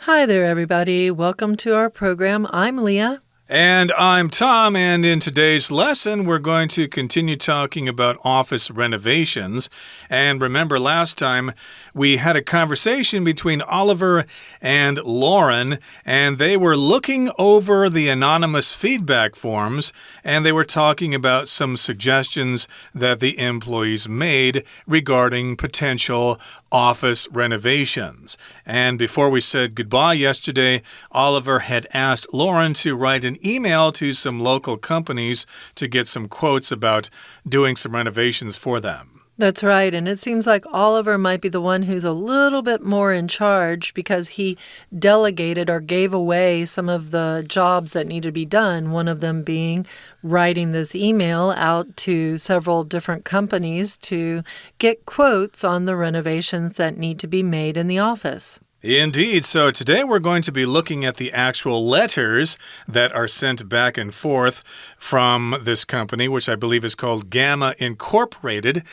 Hi there, everybody. Welcome to our program. I'm Leah. And I'm Tom, and in today's lesson, we're going to continue talking about office renovations. And remember, last time we had a conversation between Oliver and Lauren, and they were looking over the anonymous feedback forms, and they were talking about some suggestions that the employees made regarding potential office renovations. And before we said goodbye yesterday, Oliver had asked Lauren to write an email to some local companies to get some quotes about doing some renovations for them. That's right, and it seems like Oliver might be the one who's a little bit more in charge because he delegated or gave away some of the jobs that need to be done, one of them being writing this email out to several different companies to get quotes on the renovations that need to be made in the office. Indeed. So today we're going to be looking at the actual letters that are sent back and forth from this company, which I believe is called Gamma Incorporated.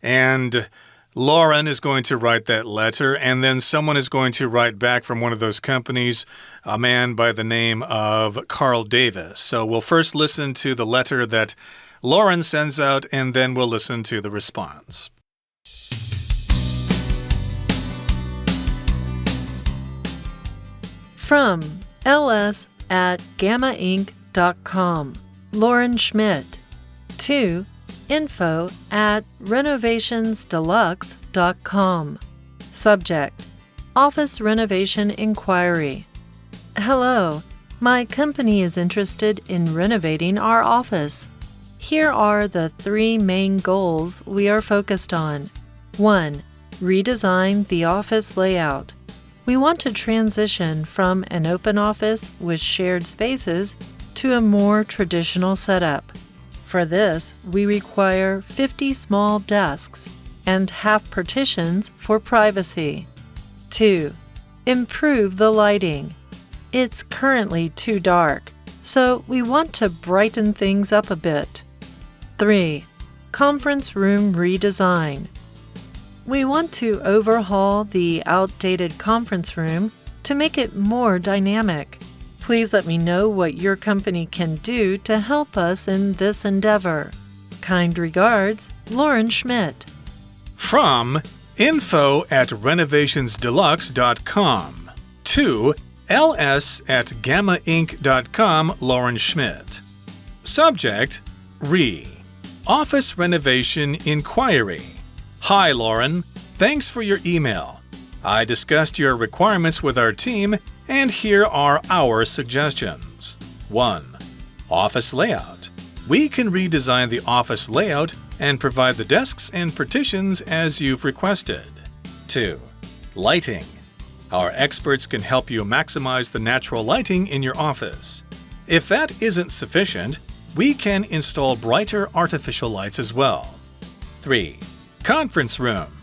And Lauren is going to write that letter, and then someone is going to write back from one of those companies, a man by the name of Carl Davis. So we'll first listen to the letter that Lauren sends out, and then we'll listen to the response. From ls@gammainc.com, Lauren Schmidt. To info@renovationsdeluxe.com. Subject: Office Renovation Inquiry. Hello, my company is interested in renovating our office. Here are the 3 main goals we are focused on. 1. Redesign the office layout. We want to transition from an open office with shared spaces to a more traditional setup. For this, we require 50 small desks and half partitions for privacy. 2. Improve the lighting. It's currently too dark, so we want to brighten things up a bit. 3. Conference room redesign. We want to overhaul the outdated conference room to make it more dynamic. Please let me know what your company can do to help us in this endeavor. Kind regards, Lauren Schmidt. From info@renovationsdeluxe.com to ls@gammainc.com, Lauren Schmidt. Subject: Office Renovation Inquiry. Hi, Lauren. Thanks for your email. I discussed your requirements with our team, and here are our suggestions. 1. Office layout. We can redesign the office layout and provide the desks and partitions as you've requested. 2. Lighting. Our experts can help you maximize the natural lighting in your office. If that isn't sufficient, we can install brighter artificial lights as well. 3. Conference room.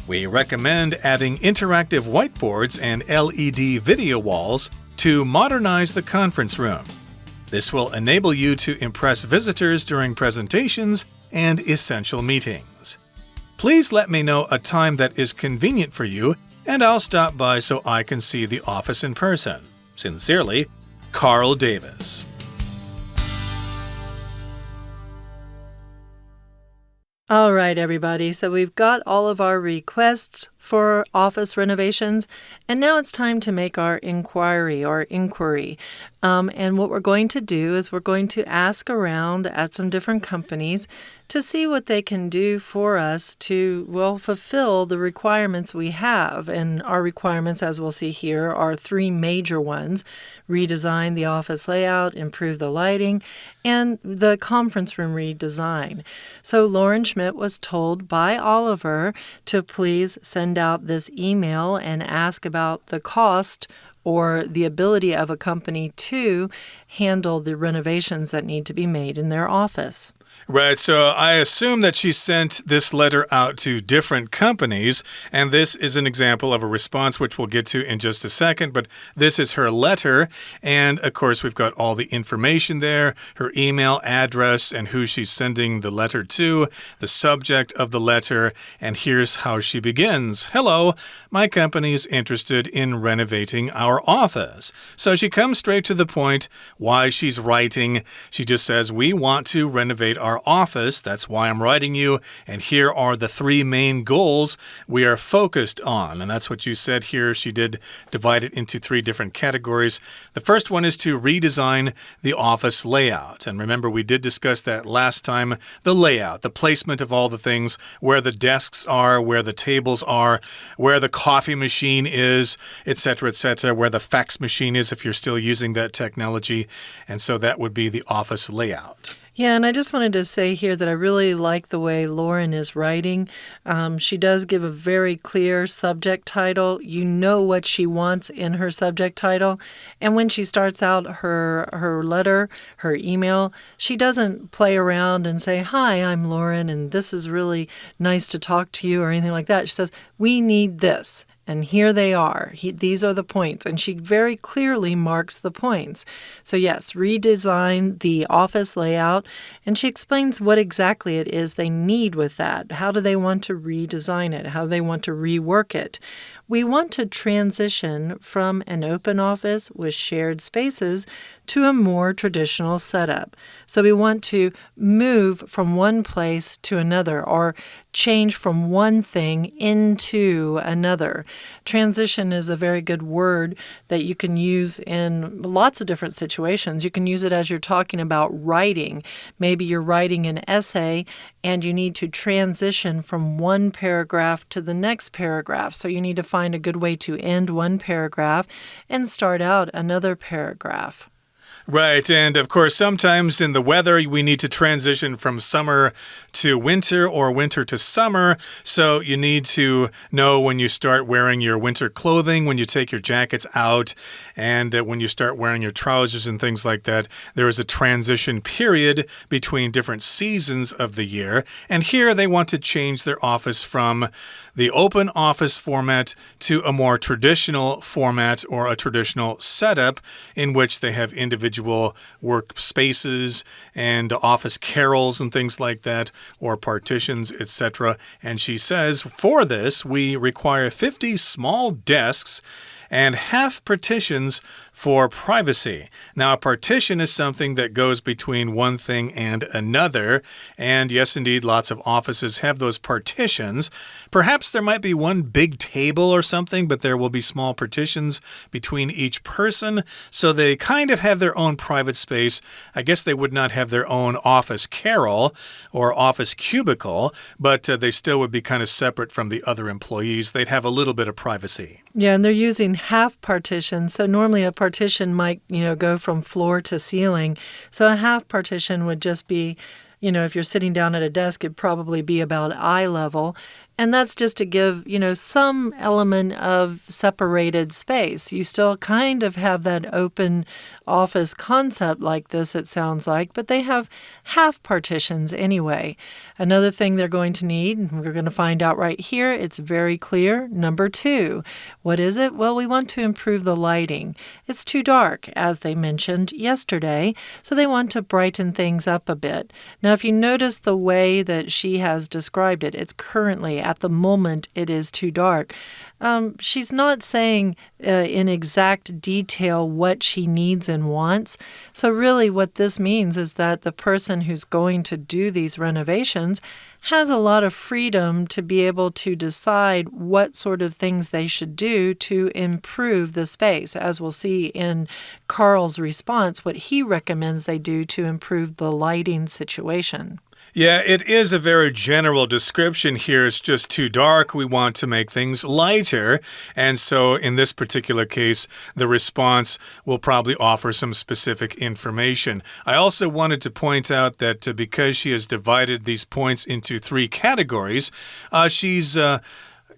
We recommend adding interactive whiteboards and LED video walls to modernize the conference room. This will enable you to impress visitors during presentations and essential meetings. Please let me know a time that is convenient for you, and I'll stop by so I can see the office in person. Sincerely, Carl Davis. All right, everybody. So we've got all of our requests for office renovations, and now it's time to make our inquiry. And what we're going to do is we're going to ask around at some different companies to see what they can do for us to, fulfill the requirements we have. And our requirements, as we'll see here, are 3 major ones: redesign the office layout, improve the lighting, and the conference room redesign. So Lauren Schmidt was told by Oliver to please send out this email and ask about the cost or the ability of a company to handle the renovations that need to be made in their office. Right, so I assume that she sent this letter out to different companies, and this is an example of a response which we'll get to in just a second, but this is her letter, and of course we've got all the information there, her email address and who she's sending the letter to, the subject of the letter, and here's how she begins. Hello, my company is interested in renovating our office. So she comes straight to the point why she's writing. She just says, we want to renovate our office. That's why I'm writing you. And here are the three main goals we are focused on. And that's what you said here. She did divide it into three different categories. The first one is to redesign the office layout. And remember, we did discuss that last time. The layout, the placement of all the things, where the desks are, where the tables are, where the coffee machine is, etc., where the fax machine is if you're still using that technology. And so that would be the office layout. Yeah, and I just wanted to say here that I really like the way Lauren is writing. She does give a very clear subject title. You know what she wants in her subject title. And when she starts out her letter, her email, she doesn't play around and say, hi, I'm Lauren, and this is really nice to talk to you or anything like that. She says, we need this. And here they are. These are the points. And she very clearly marks the points. So yes, redesign the office layout. And she explains what exactly it is they need with that. How do they want to redesign it? How do they want to rework it? We want to transition from an open office with shared spaces to a more traditional setup. So we want to move from one place to another or change from one thing into another. Transition is a very good word that you can use in lots of different situations. You can use it as you're talking about writing. Maybe you're writing an essay and you need to transition from one paragraph to the next paragraph. So you need to find a good way to end one paragraph and start out another paragraph. Right, and of course, sometimes in the weather, we need to transition from summer to winter or winter to summer. So you need to know when you start wearing your winter clothing, when you take your jackets out, and when you start wearing your trousers and things like that. There is a transition period between different seasons of the year. And here they want to change their office from the open office format to a more traditional format or a traditional setup in which they have individual workspaces and office carols and things like that, or partitions, etc. And she says, for this, we require 50 small desks and half partitions for privacy. Now, a partition is something that goes between one thing and another. And yes, indeed, lots of offices have those partitions. Perhaps there might be one big table or something, but there will be small partitions between each person. So they kind of have their own private space. I guess they would not have their own office carrel or office cubicle, but they still would be kind of separate from the other employees. They'd have a little bit of privacy. Yeah, and they're using half partitions. So normally a partition might, go from floor to ceiling. So a half partition would just be, if you're sitting down at a desk, it'd probably be about eye level. And that's just to give, some element of separated space. You still kind of have that open office concept like this, it sounds like, but they have half partitions anyway. Another thing they're going to need, and we're going to find out right here, it's very clear. Number 2, what is it? Well, we want to improve the lighting. It's too dark, as they mentioned yesterday, so they want to brighten things up a bit. Now, if you notice the way that she has described it, it's currently, at the moment, it is too dark. She's not saying in exact detail what she needs and wants. So really what this means is that the person who's going to do these renovations has a lot of freedom to be able to decide what sort of things they should do to improve the space. As we'll see in Carl's response, what he recommends they do to improve the lighting situation. Yeah, it is a very general description here. It's just too dark. We want to make things lighter. And so in this particular case, the response will probably offer some specific information. I also wanted to point out that because she has divided these points into 3 categories, she's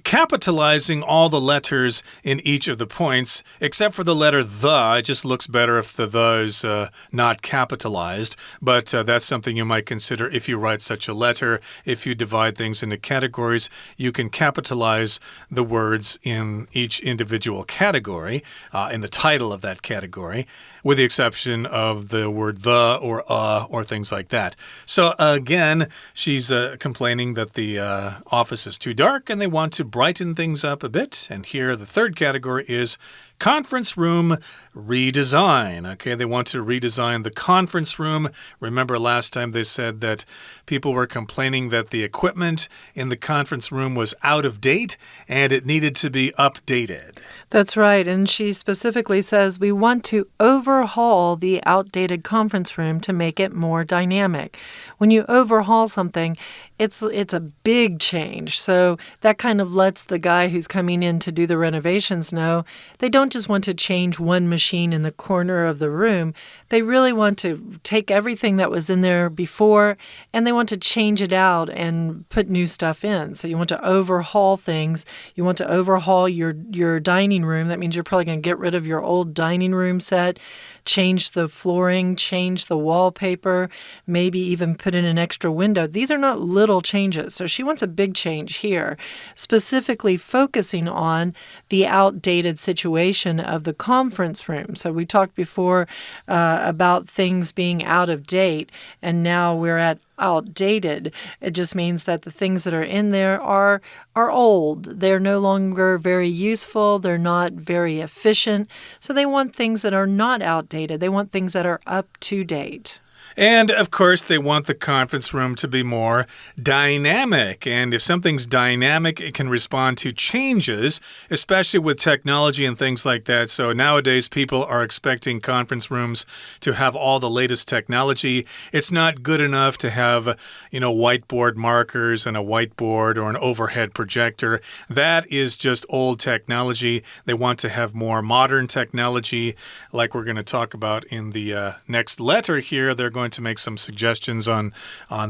capitalizing all the letters in each of the points, except for the letter the. It just looks better if the is not capitalized, but that's something you might consider if you write such a letter. If you divide things into categories, you can capitalize the words in each individual category, in the title of that category, with the exception of the word the or things like that. So again, she's complaining that the office is too dark and they want to brighten things up a bit. And here the third category is conference room redesign. Okay, they want to redesign the conference room. Remember last time they said that people were complaining that the equipment in the conference room was out of date and it needed to be updated. That's right, and she specifically says we want to overhaul the outdated conference room to make it more dynamic. When you overhaul something, it's a big change. So that kind of lets the guy who's coming in to do the renovations know they don't just want to change one machine in the corner of the room. They really want to take everything that was in there before and they want to change it out and put new stuff in. So you want to overhaul things. You want to overhaul your dining room. That means you're probably going to get rid of your old dining room set, change the flooring, change the wallpaper, maybe even put in an extra window. These are not little changes. So she wants a big change here, specifically focusing on the outdated situation of the conference room. So we talked before about things being out of date, and now we're at outdated. It just means that the things that are in there are old. They're no longer very useful. They're not very efficient. So they want things that are not outdated. They want things that are up to date. And, of course, they want the conference room to be more dynamic. And if something's dynamic, it can respond to changes, especially with technology and things like that. So nowadays, people are expecting conference rooms to have all the latest technology. It's not good enough to have, whiteboard markers and a whiteboard or an overhead projector. That is just old technology. They want to have more modern technology, like we're going to talk about in the next letter here. They're going to make some suggestions on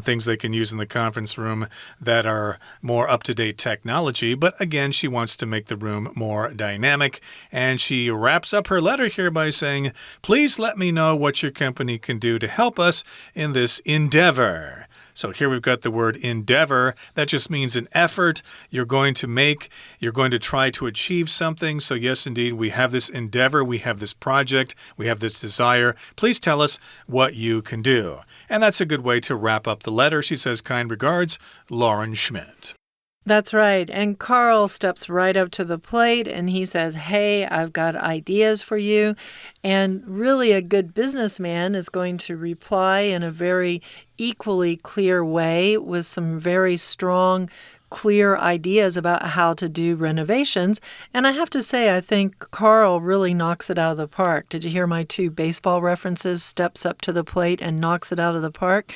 things they can use in the conference room that are more up-to-date technology. But again, she wants to make the room more dynamic. And she wraps up her letter here by saying, please let me know what your company can do to help us in this endeavor. So here we've got the word endeavor. That just means an effort you're going to make. You're going to try to achieve something. So yes, indeed, we have this endeavor. We have this project. We have this desire. Please tell us what you can do. And that's a good way to wrap up the letter. She says, kind regards, Lauren Schmidt. That's right. And Carl steps right up to the plate and he says, hey, I've got ideas for you. And really a good businessman is going to reply in a very equally clear way with some very strong, clear ideas about how to do renovations. And I have to say, I think Carl really knocks it out of the park. Did you hear my two baseball references? Steps up to the plate and knocks it out of the park.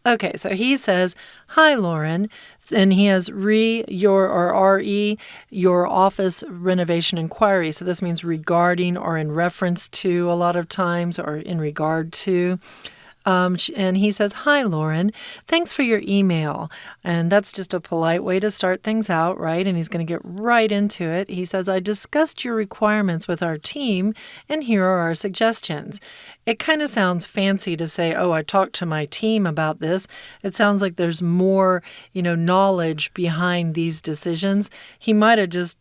Okay, so he says, hi, Lauren. And he has RE, your office renovation inquiry. So this means regarding or in reference to a lot of times or in regard to. And he says, hi, Lauren. Thanks for your email. And that's just a polite way to start things out, right? And he's going to get right into it. He says, I discussed your requirements with our team, and here are our suggestions. It kind of sounds fancy to say, oh, I talked to my team about this. It sounds like there's more, knowledge behind these decisions. He might have just,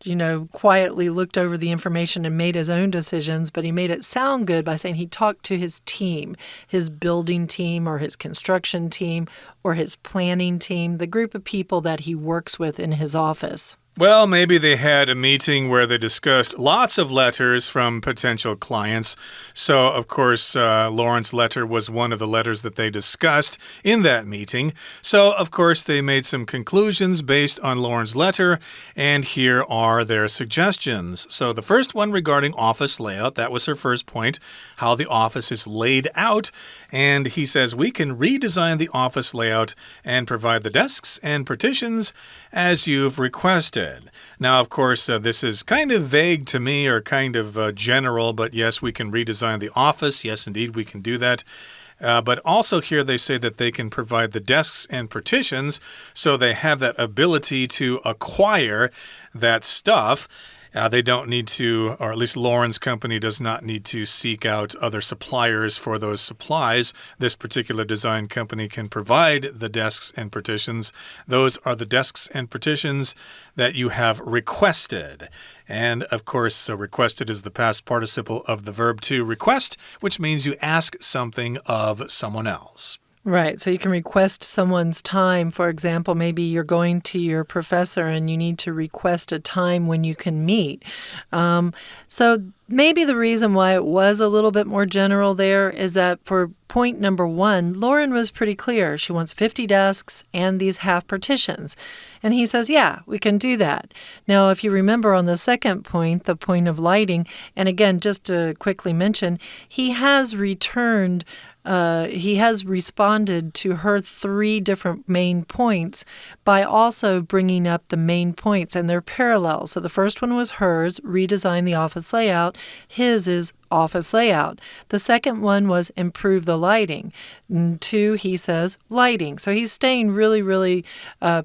quietly looked over the information and made his own decisions, but he made it sound good by saying he talked to his team, his building team or his construction team or his planning team, the group of people that he works with in his office. Well, maybe they had a meeting where they discussed lots of letters from potential clients. So, of course, Lauren's letter was one of the letters that they discussed in that meeting. So, of course, they made some conclusions based on Lauren's letter, and here are their suggestions. So, the first one regarding office layout, that was her first point, how the office is laid out. And he says, we can redesign the office layout and provide the desks and partitions as you've requested. Now, of course, this is kind of vague to me or kind of general, but yes, we can redesign the office. Yes, indeed, we can do that. But also here they say that they can provide the desks and partitions, so they have that ability to acquire that stuff. They don't need to, or at least Lauren's company does not need to seek out other suppliers for those supplies. This particular design company can provide the desks and partitions. Those are the desks and partitions that you have requested. And, of course, requested is the past participle of the verb to request, which means you ask something of someone else. Right, so you can request someone's time. For example, maybe you're going to your professor and you need to request a time when you can meet. So maybe the reason why it was a little bit more general there is that for point number 1, Lauren was pretty clear. She wants 50 desks and these half partitions. And he says, yeah, we can do that. Now, if you remember on the second point, the point of lighting, and again, just to quickly mention, he has responded to her 3 different main points by also bringing up the main points, and they're parallel. So the first one was hers, redesign the office layout. His is office layout. The second one was improve the lighting. 2, he says, lighting. So he's staying really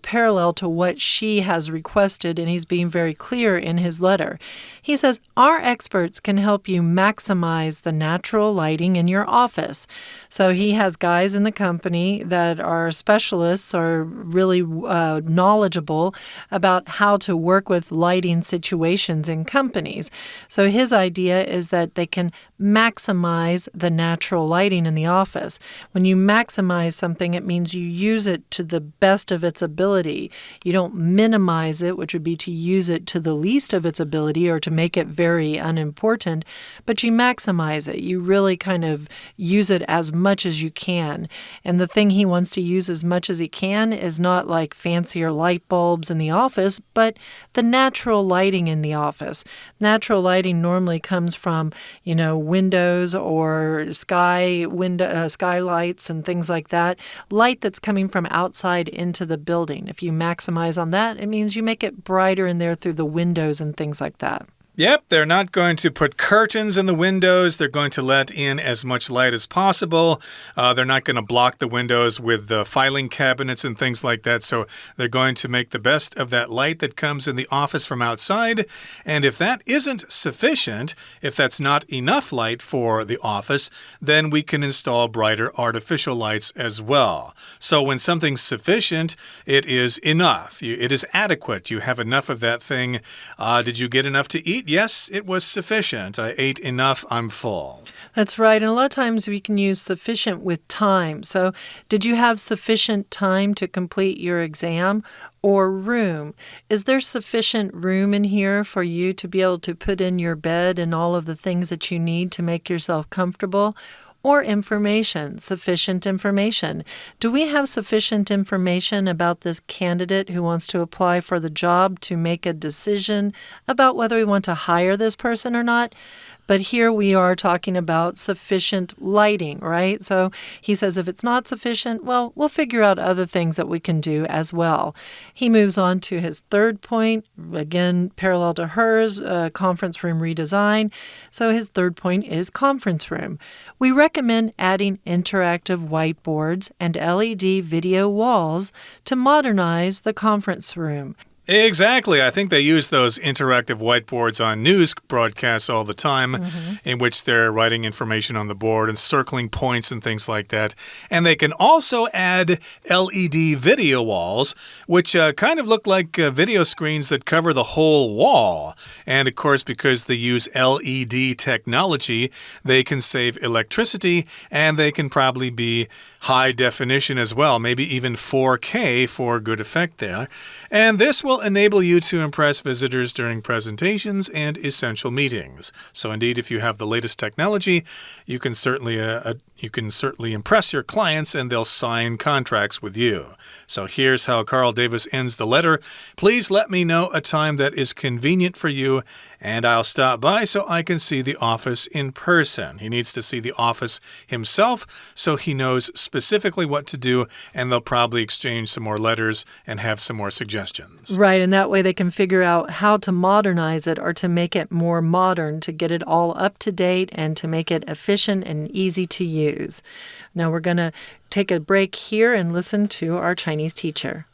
parallel to what she has requested, and he's being very clear in his letter. He says, our experts can help you maximize the natural lighting in your office. So he has guys in the company that are specialists or really knowledgeable about how to work with lighting situations in companies. So his idea is that they can maximize the natural lighting in the office. When you maximize something, it means you use it to the best of its ability. You don't minimize it, which would be to use it to the least of its ability or to make it very unimportant, but you maximize it. You really kind of use it as much as you can. And the thing he wants to use as much as he can is not like fancier light bulbs in the office, but the natural lighting in the office. Natural lighting normally comes from, windows or skylights and things like that. Light that's coming from outside into the building. If you maximize on that, it means you make it brighter in there through the windows and things like that. Yep, they're not going to put curtains in the windows. They're going to let in as much light as possible. They're not going to block the windows with the filing cabinets and things like that. So they're going to make the best of that light that comes in the office from outside. And if that isn't sufficient, if that's not enough light for the office, then we can install brighter artificial lights as well. So when something's sufficient, it is enough. It is adequate. You have enough of that thing. Did you get enough to eat? Yes, it was sufficient. I ate enough. I'm full. That's right. And a lot of times we can use sufficient with time. So did you have sufficient time to complete your exam? Or room? Is there sufficient room in here for you to be able to put in your bed and all of the things that you need to make yourself comfortable? Or information, sufficient information. Do we have sufficient information about this candidate who wants to apply for the job to make a decision about whether we want to hire this person or not? But here we are talking about sufficient lighting, right? So he says if it's not sufficient, well, we'll figure out other things that we can do as well. He moves on to his third point, again, parallel to hers, conference room redesign. So his third point is conference room. We recommend adding interactive whiteboards and LED video walls to modernize the conference room. Exactly. I think they use those interactive whiteboards on news broadcasts all the time, in which they're writing information on the board and circling points and things like that. And they can also add LED video walls, which kind of look like video screens that cover the whole wall. And of course, because they use LED technology, they can save electricity and they can probably be high definition as well, maybe even 4K for good effect there. And this will enable you to impress visitors during presentations and essential meetings. So indeed, if you have the latest technology, you can certainly impress your clients and they'll sign contracts with you. So here's how Carl Davis ends the letter. Please let me know a time that is convenient for you and I'll stop by so I can see the office in person. He needs to see the office himself so he knows specifically what to do, and they'll probably exchange some more letters and have some more suggestions. Right. Right, and that way they can figure out how to modernize it or to make it more modern, to get it all up to date and to make it efficient and easy to use. Now we're going to take a break here and listen to our Chinese teacher.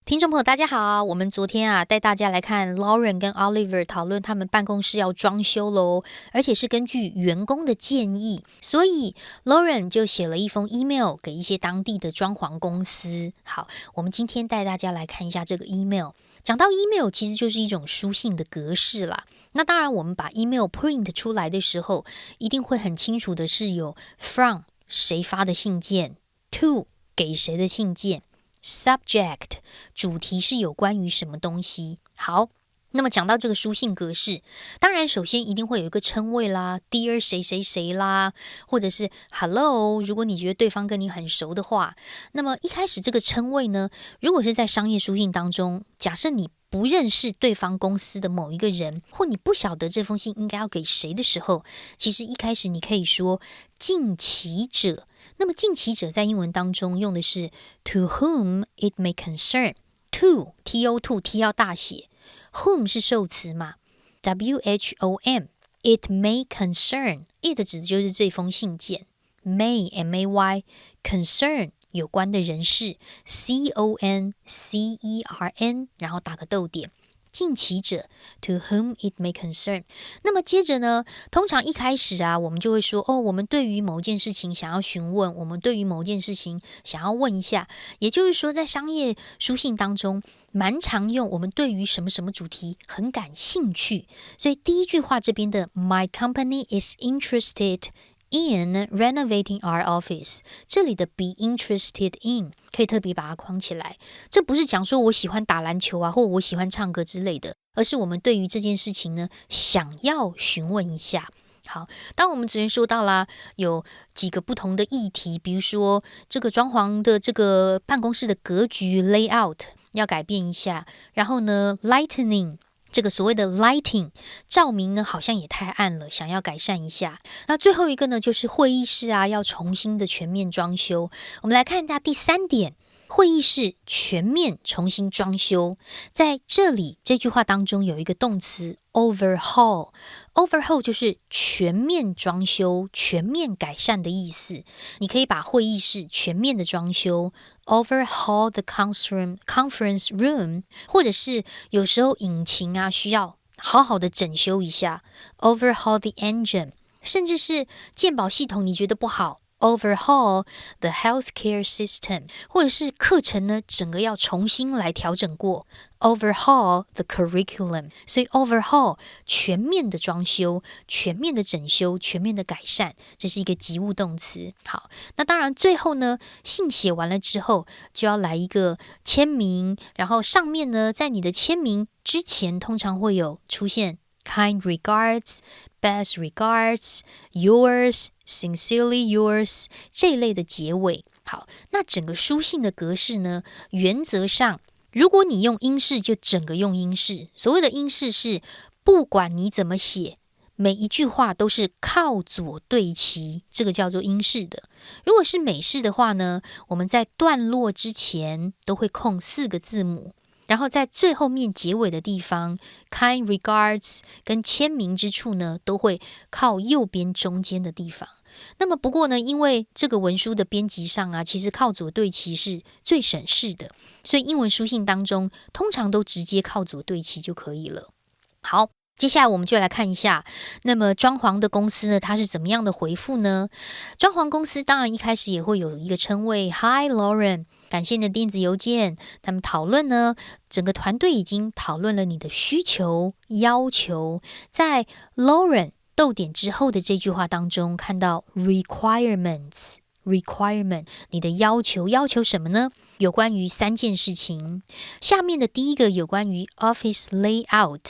听众朋友大家好，我们昨天带大家来看 Lauren 跟 Oliver 讨论他们办公室要装修咯，而且是根据员工的建议，所以 Lauren 就写了一封 email 给一些当地的装潢公司。好，我们今天带大家来看一下这个 email。讲到 email 其实就是一种书信的格式啦，那当然我们把 email print 出来的时候，一定会很清楚的是有 from 谁发的信件， to 给谁的信件，subject 主题是有关于什么东西。好，那么讲到这个书信格式，当然首先一定会有一个称谓啦， Dear 谁谁谁啦，或者是 Hello， 如果你觉得对方跟你很熟的话，那么一开始这个称谓呢，如果是在商业书信当中，假设你不认识对方公司的某一个人，或你不晓得这封信应该要给谁的时候，其实一开始你可以说近期者。那么近期者在英文当中用的是 to whom it may concern， to to t 要大写， whom 是受词嘛， whom it may concern it 指的就是这封信件， may may concern 有关的人士， concern 然后打个逗点，近期者 to whom it may concern。 那么接着呢，通常一开始我们就会说我们对于某件事情想要询问，我们对于某件事情想要问一下，也就是说在商业书信当中蛮常用我们对于什么什么主题很感兴趣，所以第一句话这边的 My company is interested in renovating our office， 这里的 be interested in 可以特别把它框起来，这不是讲说我喜欢打篮球或我喜欢唱歌之类的，而是我们对于这件事情呢想要询问一下。好，当我们昨天说到啦，有几个不同的议题，比如说这个装潢的这个办公室的格局 layout 要改变一下，然后呢 lightening这个所谓的 lighting 照明呢好像也太暗了，想要改善一下。那最后一个呢就是会议室要重新的全面装修。我们来看一下第三点，会议室全面重新装修。在这里这句话当中有一个动词 overhaul， overhaul 就是全面装修全面改善的意思。你可以把会议室全面的装修 overhaul the conference room， 或者是有时候引擎需要好好的整修一下 overhaul the engine， 甚至是健保系统你觉得不好overhaul the healthcare system， 或者是课程呢整个要重新来调整过 overhaul the curriculum。 所以 overhaul 全面的装修全面的整修全面的改善，这是一个及物动词。好，那当然最后呢信写完了之后就要来一个签名，然后上面呢在你的签名之前通常会有出现Kind regards, best regards, yours, sincerely yours 这一类的结尾。好，那整个书信的格式呢，原则上如果你用英式就整个用英式，所谓的英式是不管你怎么写，每一句话都是靠左对齐，这个叫做英式的。如果是美式的话呢，我们在段落之前都会空4个字母，然后在最后面结尾的地方 kind regards 跟签名之处呢都会靠右边中间的地方。那么不过呢，因为这个文书的编辑上其实靠左对齐是最省事的，所以英文书信当中通常都直接靠左对齐就可以了。好，接下来我们就来看一下，那么装潢的公司呢，它是怎么样的回复呢？装潢公司当然一开始也会有一个称谓 Hi Lauren， 感谢你的电子邮件。他们讨论呢，整个团队已经讨论了你的需求要求，在 Lauren 逗点之后的这句话当中看到 requirements， 你的要求什么呢？有关于3件事情。下面的第一个有关于 office layout，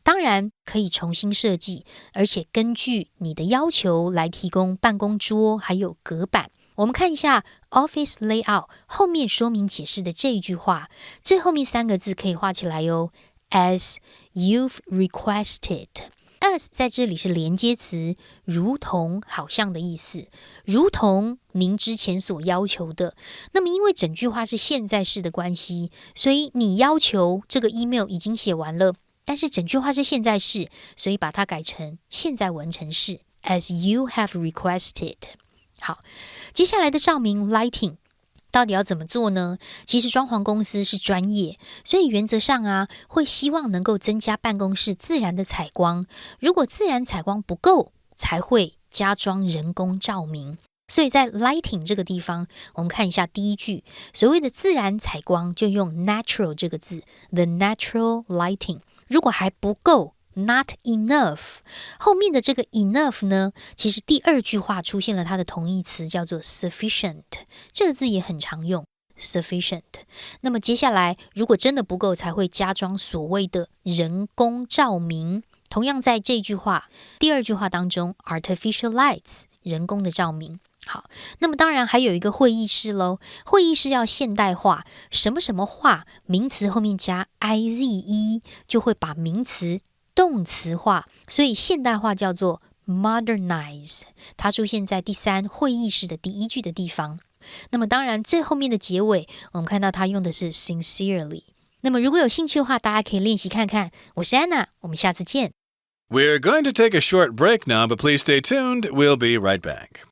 当然可以重新设计，而且根据你的要求来提供办公桌还有隔板。我们看一下 office layout 后面说明解释的这一句话，最后面3个字可以画起来As you've requested。as 在这里是连接词，如同好像的意思，如同您之前所要求的。那么因为整句话是现在式的关系，所以你要求这个 email 已经写完了，但是整句话是现在式，所以把它改成现在完成式 as you have requested。 好，接下来的照明 lighting到底要怎么做呢？其实装潢公司是专业，所以原则上会希望能够增加办公室自然的采光，如果自然采光不够，才会加装人工照明。所以在 lighting 这个地方，我们看一下第一句，所谓的自然采光就用 natural 这个字 the natural lighting。 如果还不够Not enough， 后面的这个 enough 呢，其实第二句话出现了它的同义词叫做 sufficient， 这个字也很常用 sufficient。 那么接下来如果真的不够，才会加装所谓的人工照明，同样在这句话第二句话当中 artificial lights， 人工的照明。好，那么当然还有一个会议室咯，会议室要现代化，什么什么化，名词后面加 ize 就会把名词动词化，所以现代化叫做 modernize， 它出现在第三会议室的第一句的地方。那么当然最后面的结尾我们看到它用的是 sincerely。 那么如果有興趣的話，大家可以練習看看。我是安娜，我們下次見。 We're going to take a short break now, but please stay tuned. We'll be right back.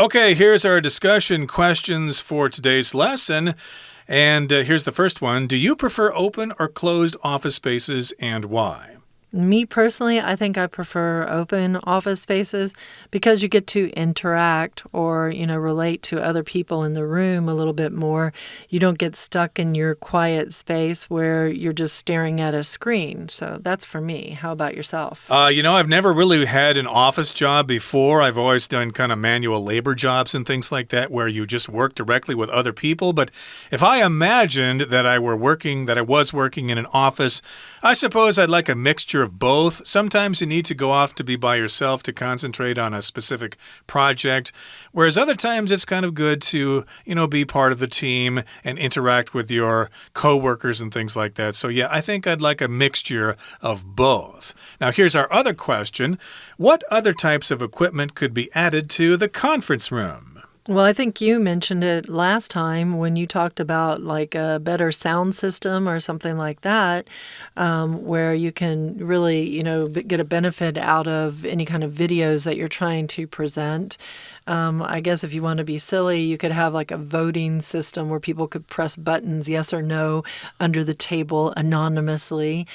Okay, here's our discussion questions for today's lesson. And here's the first one. Do you prefer open or closed office spaces and why? Me personally, I think I prefer open office spaces because you get to interact or, relate to other people in the room a little bit more. You don't get stuck in your quiet space where you're just staring at a screen. So that's for me. How about yourself? I've never really had an office job before. I've always done kind of manual labor jobs and things like that where you just work directly with other people. But if I imagined that I was working in an office, I suppose I'd like a mixture of both. Sometimes you need to go off to be by yourself to concentrate on a specific project, whereas other times it's kind of good to, be part of the team and interact with your coworkers and things like that. So yeah, I think I'd like a mixture of both. Now here's our other question. What other types of equipment could be added to the conference room? Well, I think you mentioned it last time when you talked about like a better sound system or something like that, where you can really, get a benefit out of any kind of videos that you're trying to present. I guess if you want to be silly, you could have like a voting system where people could press buttons, yes or no, under the table anonymously.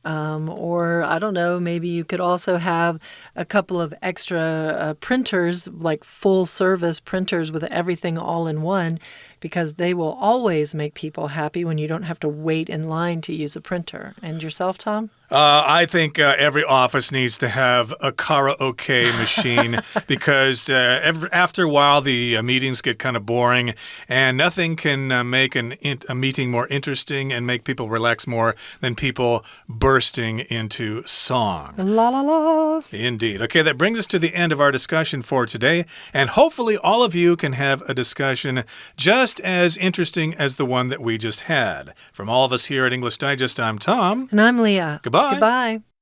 Or, I don't know, maybe you could also have a couple of extra printers, like full-service printers with everything all in one, because they will always make people happy when you don't have to wait in line to use a printer. And yourself, Tom? I think every office needs to have a karaoke machine because after a while the meetings get kind of boring and nothing can make a meeting more interesting and make people relax more than people bursting into song. La la la. Indeed. Okay, that brings us to the end of our discussion for today, and hopefully all of you can have a discussion just as interesting as the one that we just had. From all of us here at English Digest, I'm Tom. And I'm Leah. Goodbye. Goodbye.